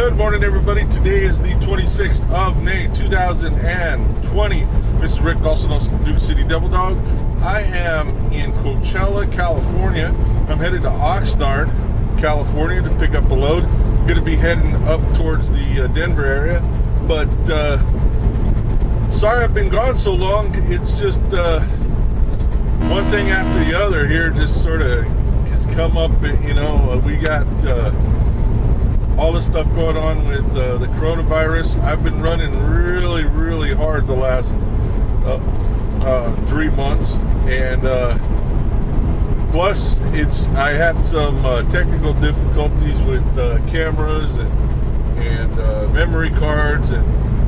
Good morning, everybody. Today is the 26th of May, 2020. This is Rick, also known as Duke City Devil Dog. I am in Coachella, California. I'm headed to Oxnard, California to pick up a load. I'm going to be heading up towards the Denver area. But sorry I've been gone so long. It's just one thing after the other here just sort of has come up. We got all this stuff going on with the coronavirus. I've been running really hard the last 3 months, and plus I had some technical difficulties with cameras and memory cards and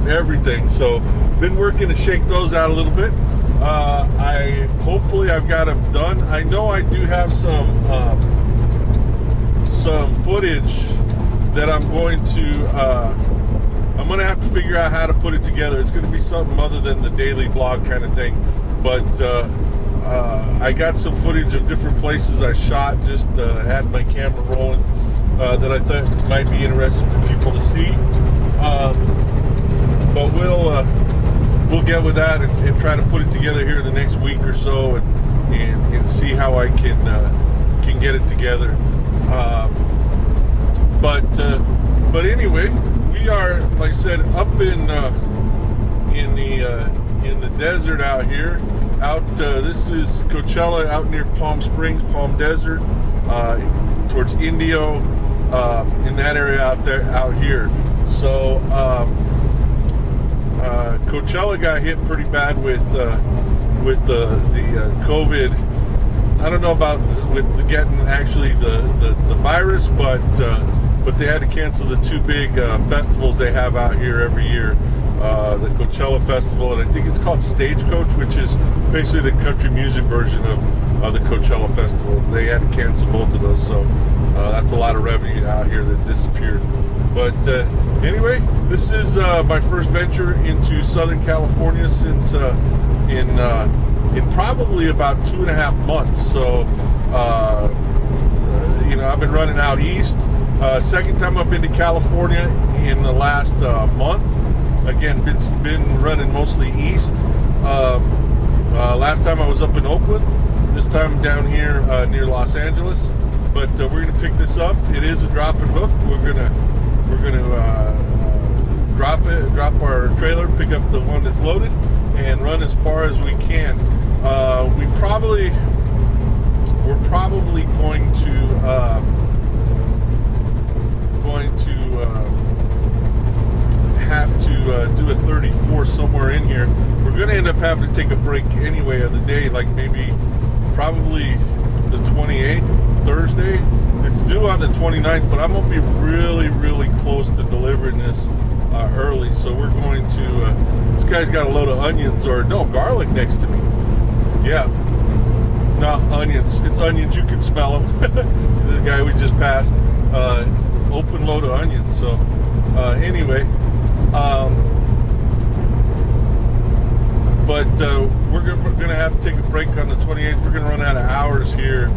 everything, so been working to shake those out a little bit. Hopefully I've got them done. I know I do have some footage that I'm going to have to figure out how to put it together. It's going to be something other than the daily vlog kind of thing, but I got some footage of different places I shot, just had my camera rolling, that I thought might be interesting for people to see, but we'll get with that and try to put it together here in the next week or so, and see how I can get it together. But anyway, we are, like I said, up in the desert out here. This is Coachella, out near Palm Springs, Palm Desert, towards Indio, in that area out here. So Coachella got hit pretty bad with the COVID. I don't know about with getting actually the virus, but they had to cancel the two big festivals they have out here every year, the Coachella Festival, and I think it's called Stagecoach, which is basically the country music version of the Coachella Festival. They had to cancel both of those, so that's a lot of revenue out here that disappeared. But anyway, this is my first venture into Southern California since in probably about 2.5 months. So I've been running out east. Second time up into California in the last month. Again, been running mostly east. Last time I was up in Oakland. This time down here near Los Angeles. But we're gonna pick this up. It is a drop and hook. We're gonna drop our trailer, pick up the one that's loaded, and run as far as we can. We're probably going to have to do a 34 somewhere in here. We're going to end up having to take a break anyway of the day, like maybe probably the 28th, Thursday. It's due on the 29th, but I'm going to be really close to delivering this early. So we're going to, this guy's got a load of onions, or no, garlic next to me. Yeah. No, onions. It's onions. You can smell them. The guy we just passed, open load of onions. So anyway, but we're gonna have to take a break on the 28th. We're gonna run out of hours here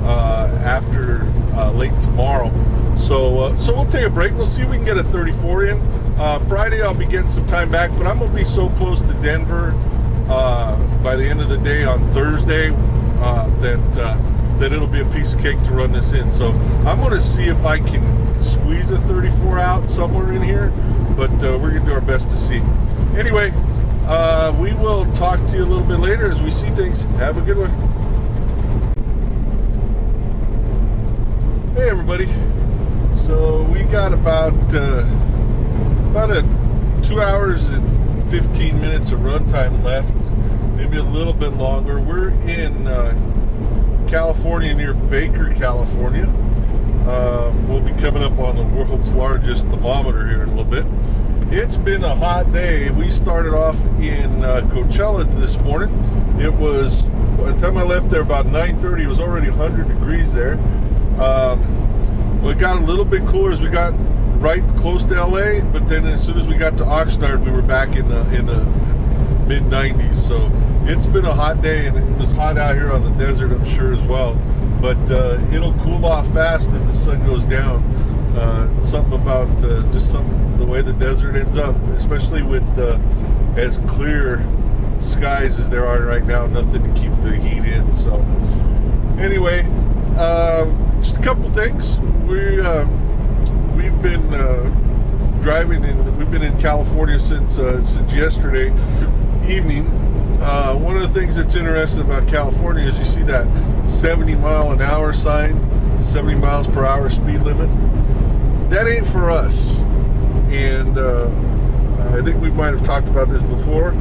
after late tomorrow. So we'll take a break. We'll see if we can get a 34 in. Friday I'll be getting some time back, but I'm gonna be so close to Denver by the end of the day on Thursday that it'll be a piece of cake to run this in. So I'm going to see if I can squeeze a 34 out somewhere in here, but we're going to do our best to see. Anyway, we will talk to you a little bit later as we see things. Have a good one. Hey everybody. So we got about a 2 hours and 15 minutes of run time left, maybe a little bit longer. We're in California, near Baker, California. We'll be coming up on the world's largest thermometer here in a little bit. It's been a hot day. We started off in Coachella this morning. It was, by the time I left there about 9:30, it was already 100 degrees there. Well, it got a little bit cooler as we got right close to LA, but then as soon as we got to Oxnard, we were back in the mid-90s. So it's been a hot day, and it was hot out here on the desert, I'm sure, as well. But it'll cool off fast as the sun goes down. Something about just the way the desert ends up, especially with as clear skies as there are right now. Nothing to keep the heat in. So anyway, just a couple things. We've been driving in. We've been in California since yesterday evening. One of the things that's interesting about California is you see that 70 mile an hour sign, 70 miles per hour speed limit. That ain't for us. And I think we might have talked about this before.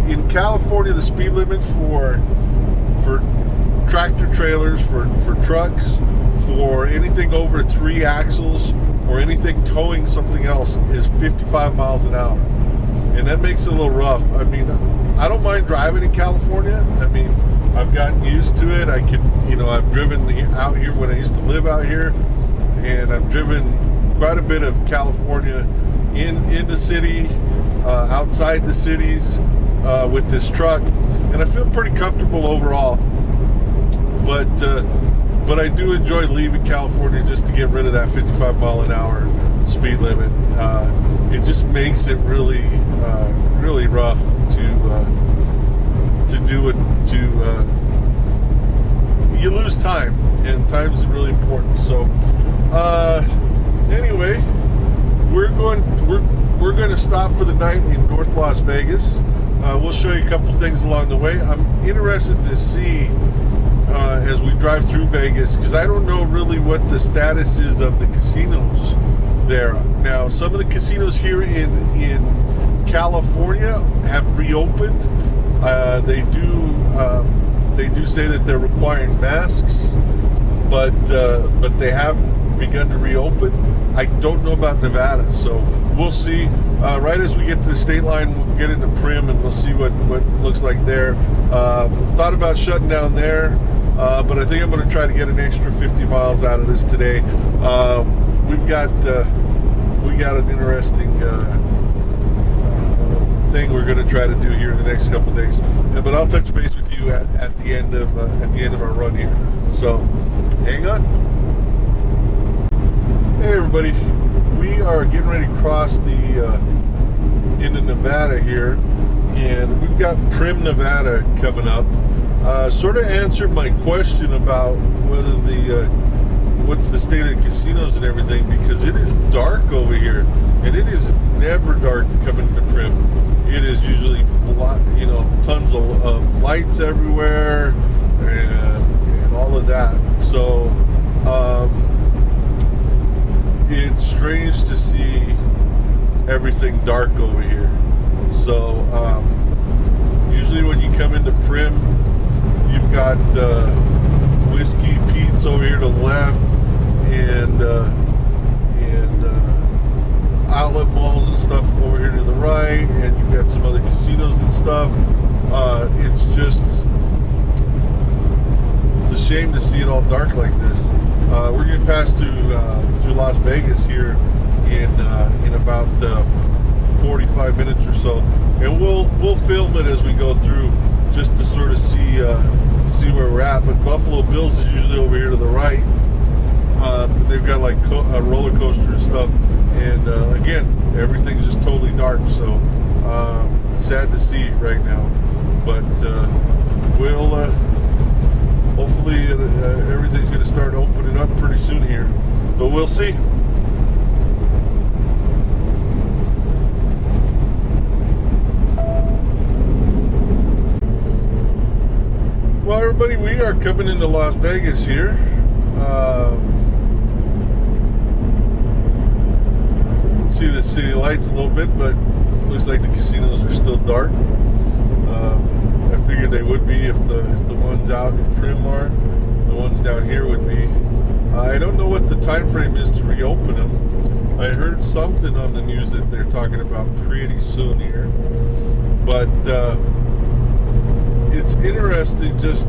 In California, the speed limit for tractor trailers, for trucks, for anything over 3 axles, or anything towing something else is 55 miles an hour. And that makes it a little rough. I mean, I don't mind driving in California. I mean, I've gotten used to it. I've driven out here when I used to live out here, and I've driven quite a bit of California in the city, outside the cities with this truck, and I feel pretty comfortable overall. But I do enjoy leaving California just to get rid of that 55 mile an hour speed limit. It just makes it really rough to do it. You lose time, and time is really important. So anyway, we're going to stop for the night in North Las Vegas. We'll show you a couple things along the way. I'm interested to see as we drive through Vegas, because I don't know really what the status is of the casinos there. Now, some of the casinos here in California have reopened. They do say that they're requiring masks, but they have begun to reopen. I don't know about Nevada, so we'll see. Right as we get to the state line, we'll get into Prim and we'll see what it looks like there. Thought about shutting down there, but I think I'm going to try to get an extra 50 miles out of this today. We got an interesting thing we're going to try to do here in the next couple of days. But I'll touch base with you at the end of our run here. So hang on. Hey everybody, we are getting ready to cross into Nevada here, and we've got Prim, Nevada coming up. Sort of answered my question about whether what's the state of the casinos and everything, because it is dark over here, and it is never dark coming to Prim. It is usually tons of lights everywhere and all of that. So it's strange to see everything dark over here. So usually when you come into Prim, you've got Whiskey Pete's over here to the left, and outlet malls and stuff over here to the right, and you've got some other casinos and stuff. It's a shame to see it all dark like this. We're going to pass through Las Vegas here in about 45 minutes or so, and we'll film it as we go through, just to sort of see where we're at. But Buffalo Bills is usually over here to the right. They've got like a roller coaster and stuff, and again, everything's just totally dark. So sad to see right now, but we'll hopefully everything's going to start opening up pretty soon here, but we'll see. Well, everybody, we are coming into Las Vegas here. See the city lights a little bit, but it looks like the casinos are still dark. I figured they would be if the ones out in Prim are. The ones down here would be. I don't know what the time frame is to reopen them. I heard something on the news that they're talking about pretty soon here. But it's interesting, just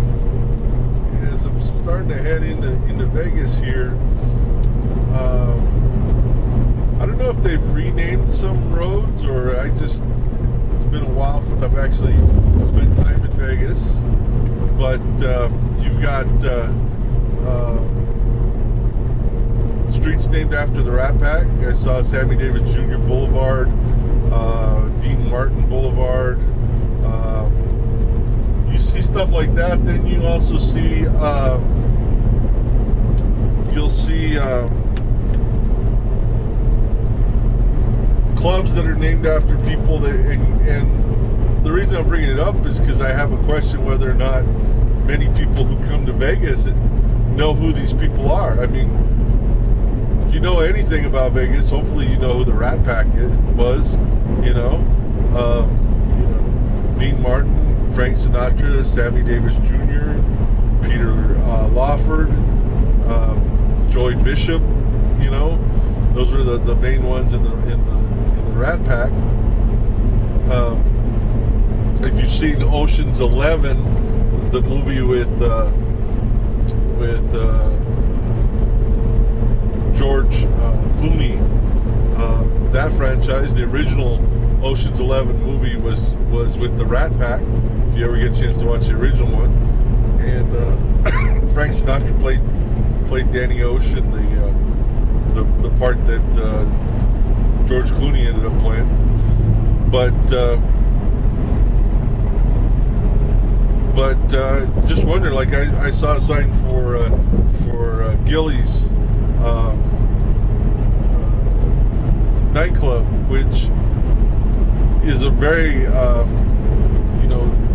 as I'm starting to head into Vegas here. I don't know if they've renamed some roads, or it's been a while since I've actually spent time in Vegas. But you've got streets named after the Rat Pack. I saw Sammy Davis Jr. Boulevard, Dean Martin Boulevard. You see stuff like that. Then you also see, you'll see clubs that are named after people that, and the reason I'm bringing it up is because I have a question whether or not many people who come to Vegas know who these people are. I mean, if you know anything about Vegas, hopefully you know who the Rat Pack was. Dean Martin, Frank Sinatra, Sammy Davis Jr., Peter Lawford, Joy Bishop. Those were the main ones in the Rat Pack. If you've seen Ocean's 11, the movie with George Clooney, that franchise, the original Ocean's 11 movie was with the Rat Pack. If you ever get a chance to watch the original one, and Frank Sinatra played Danny Ocean, the part that George Clooney ended up playing. But just wonder, like I saw a sign for Gillies nightclub, which is a very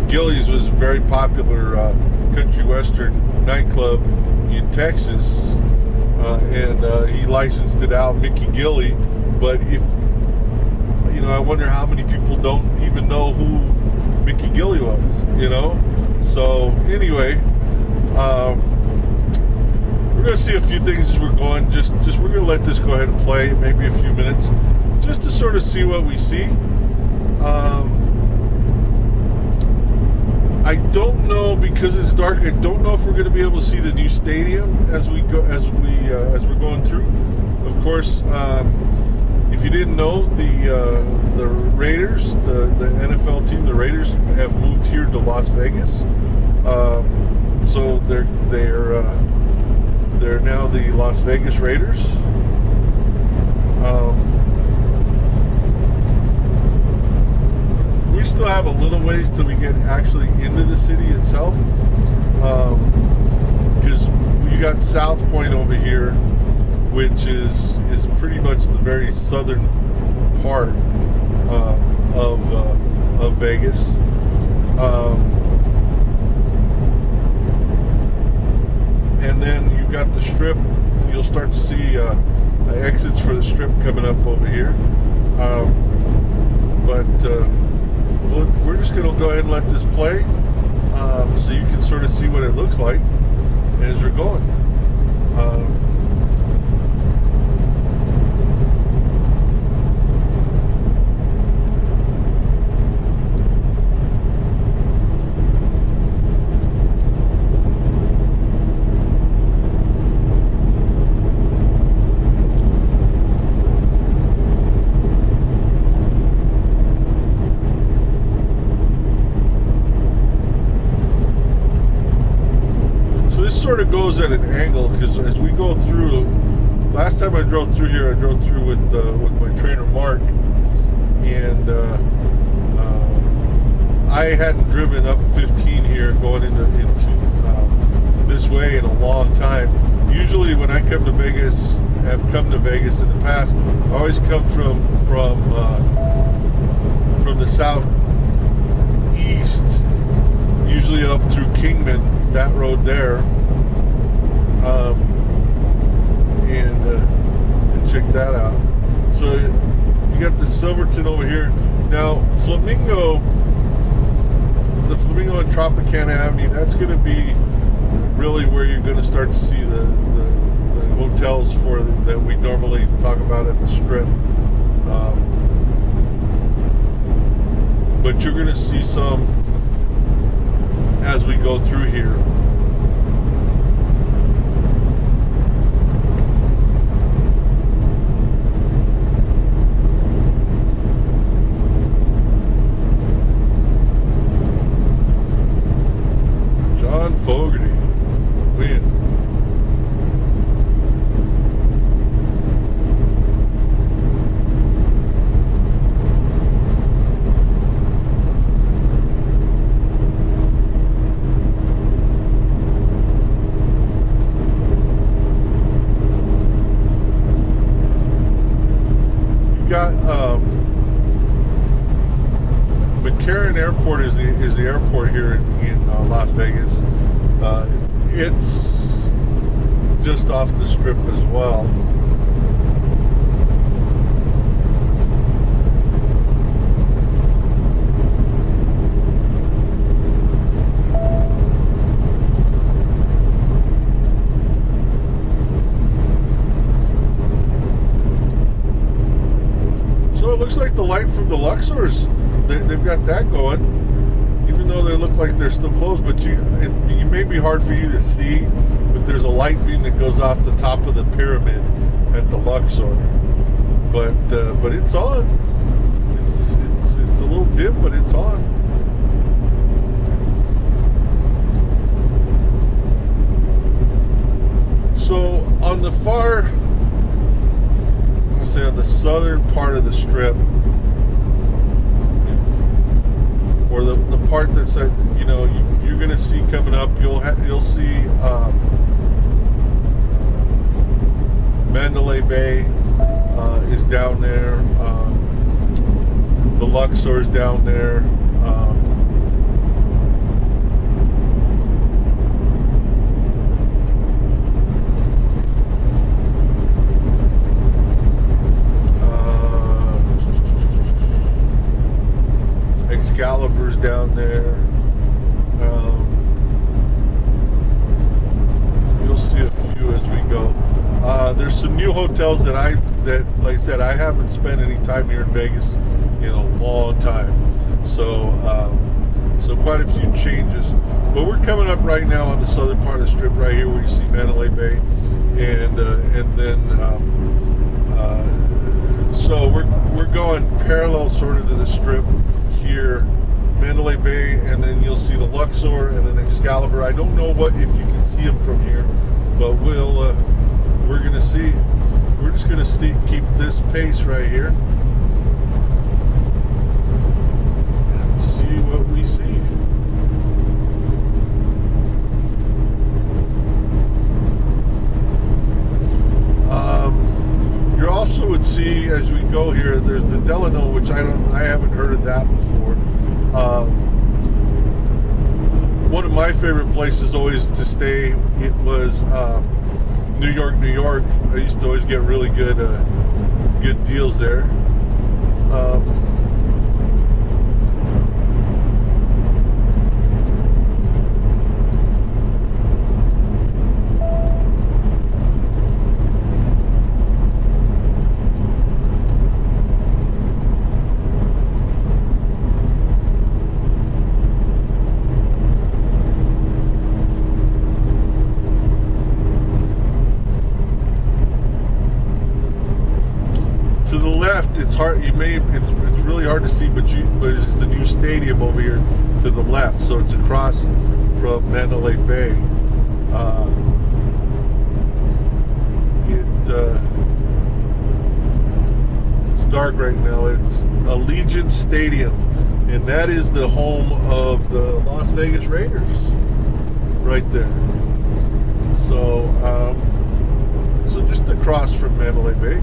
Gillies was a very popular country western nightclub in Texas, and he licensed it out, Mickey Gilly. But if I wonder how many people don't even know who Mickey Gilly was. So anyway, we're going to see a few things as we're going. Just we're going to let this go ahead and play maybe a few minutes, just to sort of see what we see. I don't know, because it's dark. I don't know if we're going to be able to see the new stadium as we're going through. Of course, if you didn't know, the Raiders, the NFL team, the Raiders have moved here to Las Vegas. So they're now the Las Vegas Raiders. We still have a little ways till we get actually into the city itself, because you got South Point over here, which is pretty much the very southern part of Vegas. And then you've got the Strip. You'll start to see exits for the Strip coming up over here. But we're just going to go ahead and let this play, so you can sort of see what it looks like as we're going. Sort of goes at an angle, because as we go through, last time I drove through here, I drove through with my trainer Mark, and I hadn't driven up 15 here going into this way in a long time. Usually when I come to Vegas, have come to Vegas in the past, I always come from the southeast, usually up through Kingman, that road there. And check that out. So you got the Silverton over here. Now Flamingo and Tropicana Avenue, that's going to be really where you're going to start to see the hotels that we normally talk about at the Strip. But you're going to see some as we go through here. Fogarty, win. got McCarran Airport is the airport here in Las Vegas. It's just off the strip as well. So it looks like the light from the Luxors, they've got that going, even though they look like they're still closed. But it may be hard for you to see, but there's a light beam that goes off the top of the pyramid at the Luxor. But it's on. It's a little dim, but it's on. So on the far, say on the southern part of the strip, or the part that's you're going to see coming up, you'll see Mandalay Bay is down there, the Luxor is down there. Excalibur's down there. You'll see a few as we go. There's some new hotels that like I said, I haven't spent any time here in Vegas in a long time. So quite a few changes. But we're coming up right now on the southern part of the strip, right here where you see Mandalay Bay, and then so we're going parallel sort of to the strip here, Mandalay Bay, and then you'll see the Luxor and then Excalibur. I don't know if you can see them from here, but we're gonna see. We're just gonna keep this pace right here and see what we see. You also would see as we go here, there's the Delano, which I haven't heard of that before. One of my favorite places always to stay, it was New York, New York. I used to always get really good deals there. It's hard. It's really hard to see, but it's the new stadium over here to the left. So it's across from Mandalay Bay. It's dark right now. It's Allegiant Stadium, and that is the home of the Las Vegas Raiders, right there. So just across from Mandalay Bay.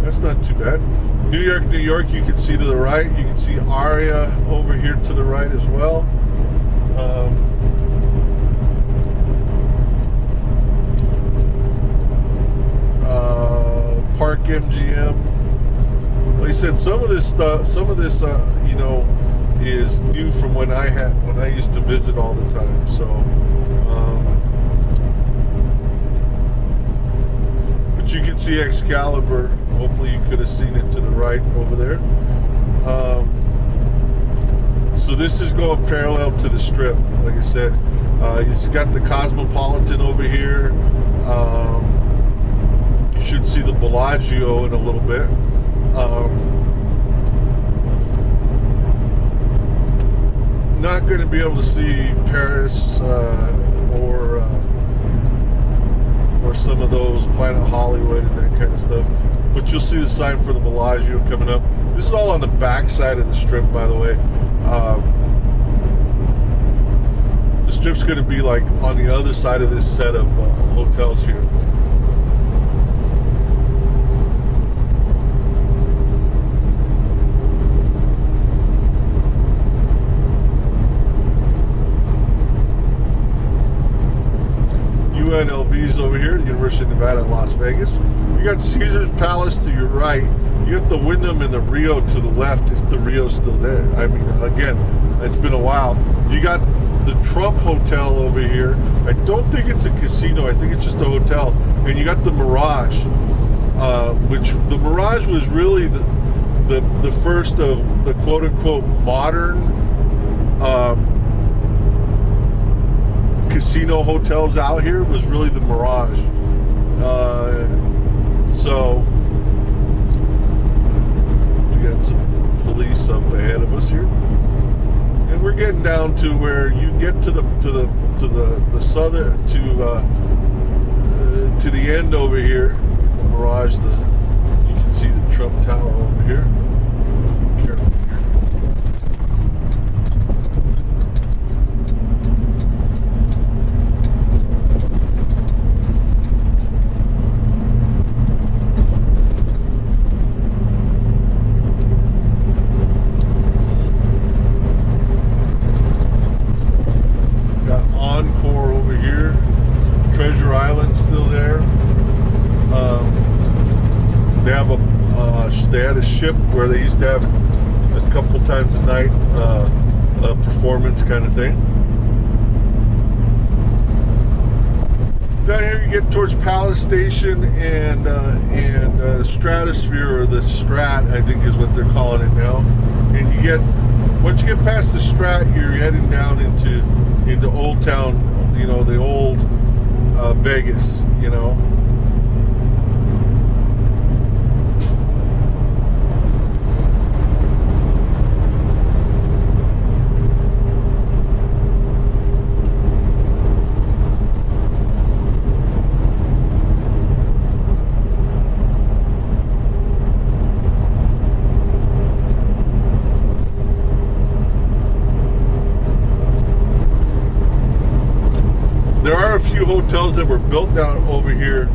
That's not too bad. New York, New York, you can see to the right. You can see Aria over here to the right as well. Park MGM. Like I said, some of this is new from when I used to visit all the time. So, but you can see Excalibur. Hopefully you could have seen it to the right over there. So this is going parallel to the strip. Like I said, you've got the Cosmopolitan over here. You should see the Bellagio in a little bit. Not going to be able to see Paris or some of those Planet Hollywood and that kind of stuff. But you'll see the sign for the Bellagio coming up. This is all on the back side of the strip, by the way. The strip's going to be like on the other side of this set of hotels here. universities over here, the University of Nevada, Las Vegas. You got Caesar's Palace to your right. You got the Wyndham and the Rio to the left, if the Rio's still there. I mean, again, it's been a while. You got the Trump Hotel over here. I don't think it's a casino. I think it's just a hotel. And you got the Mirage, which the Mirage was really the first of the quote-unquote modern casino hotels out here. Was really the Mirage. So we got some police up ahead of us here, and we're getting down to where you get to the southern to the end over here. The Mirage. You can see the Trump Tower over here. Be careful here. They had a ship where they used to have a couple times a night a performance kind of thing. Down here you get towards Palace Station and Stratosphere, or the Strat, I think is what they're calling it now. And you get, once you get past the Strat, you're heading down into Old Town, you know, the old Vegas, you know. There are a few hotels that were built down over here.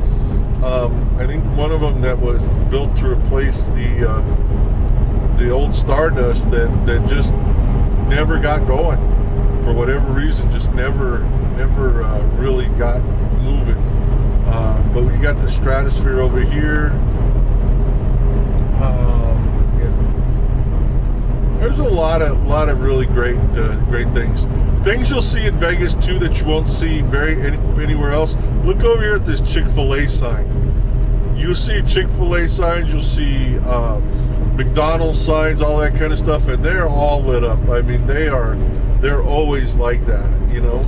I think one of them that was built to replace the old Stardust that just never got going for whatever reason. Just never really got moving. But we got the Stratosphere over here. There's a lot of really great things. Things you'll see in Vegas too that you won't see anywhere else. Look over here at this Chick-fil-A sign. You'll see Chick-fil-A signs. You'll see McDonald's signs, all that kind of stuff, and they're all lit up. I mean, they're always like that, you know.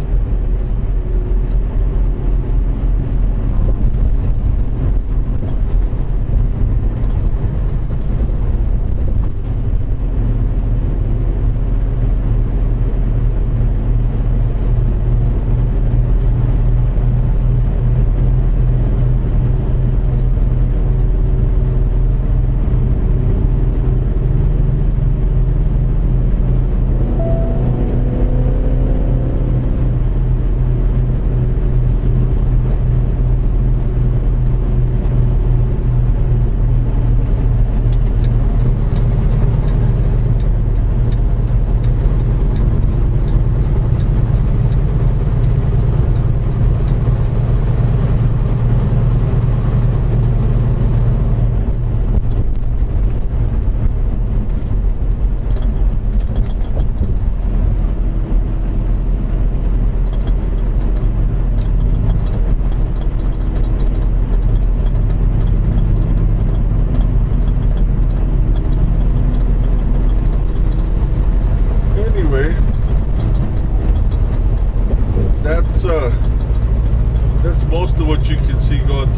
That's most of what you can see going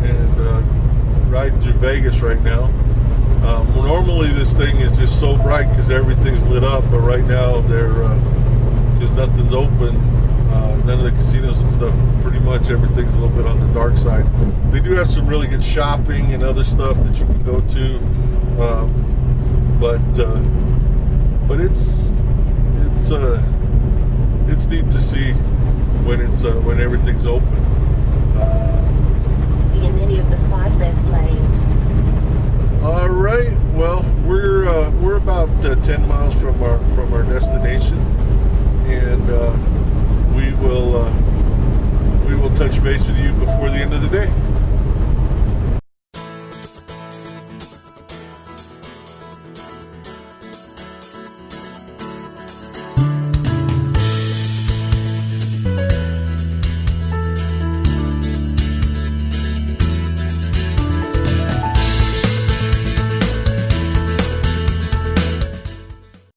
and riding through Vegas right now. Normally this thing is just so bright because everything's lit up, but right now because nothing's open, none of the casinos and stuff, pretty much everything's a little bit on the dark side. They do have some really good shopping and other stuff that you can go to, but it's neat to see when everything's open. In any of the 5 left lanes. All right. Well, we're about 10 miles from our destination, and we will we will touch base with you before the end of the day.